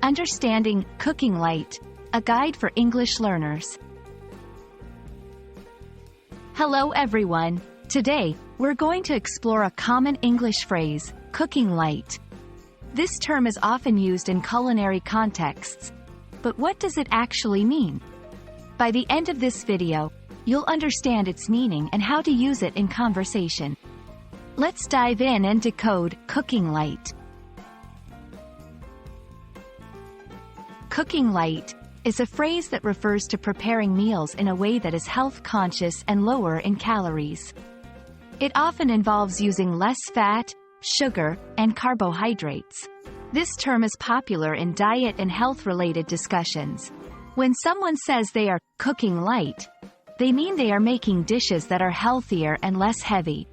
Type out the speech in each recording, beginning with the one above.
Understanding Cooking Light, a guide for English learners. Hello everyone. Today, we're going to explore a common English phrase, cooking light. This term is often used in culinary contexts. But what does it actually mean? By the end of this video, you'll understand its meaning and how to use it in conversation. Let's dive in and decode cooking light. Cooking light is a phrase that refers to preparing meals in a way that is health-conscious and lower in calories. It often involves using less fat, sugar, and carbohydrates. This term is popular in diet and health-related discussions. When someone says they are cooking light, they mean they are making dishes that are healthier and less heavy.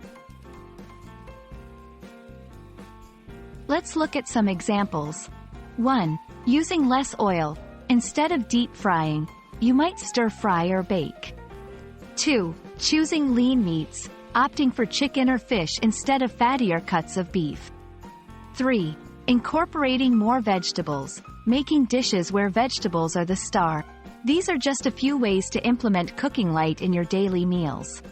Let's look at some examples. 1. Using less oil. Instead of deep frying, you might stir-fry or bake. 2. Choosing lean meats, opting for chicken or fish instead of fattier cuts of beef. 3. Incorporating more vegetables, making dishes where vegetables are the star. These are just a few ways to implement cooking light in your daily meals.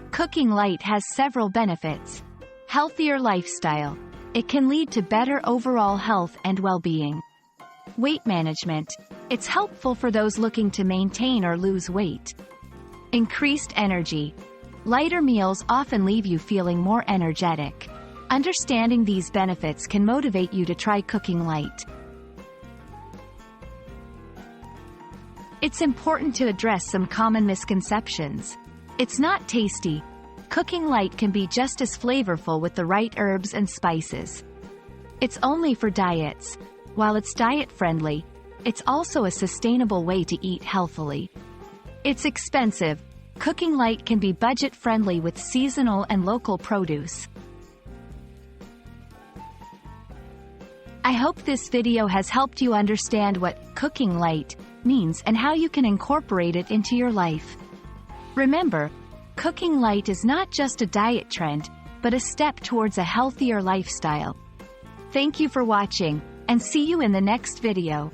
Cooking light has several benefits. Healthier lifestyle. It can lead to better overall health and well-being. Weight management. It's helpful for those looking to maintain or lose weight. Increased energy. Lighter meals often leave you feeling more energetic. Understanding these benefits can motivate you to try cooking light. It's important to address some common misconceptions. It's not tasty. Cooking light can be just as flavorful with the right herbs and spices. It's only for diets. While it's diet-friendly, it's also a sustainable way to eat healthily. It's expensive. Cooking light can be budget-friendly with seasonal and local produce. I hope this video has helped you understand what cooking light means and how you can incorporate it into your life. Remember, cooking light is not just a diet trend, but a step towards a healthier lifestyle. Thank you for watching, and see you in the next video.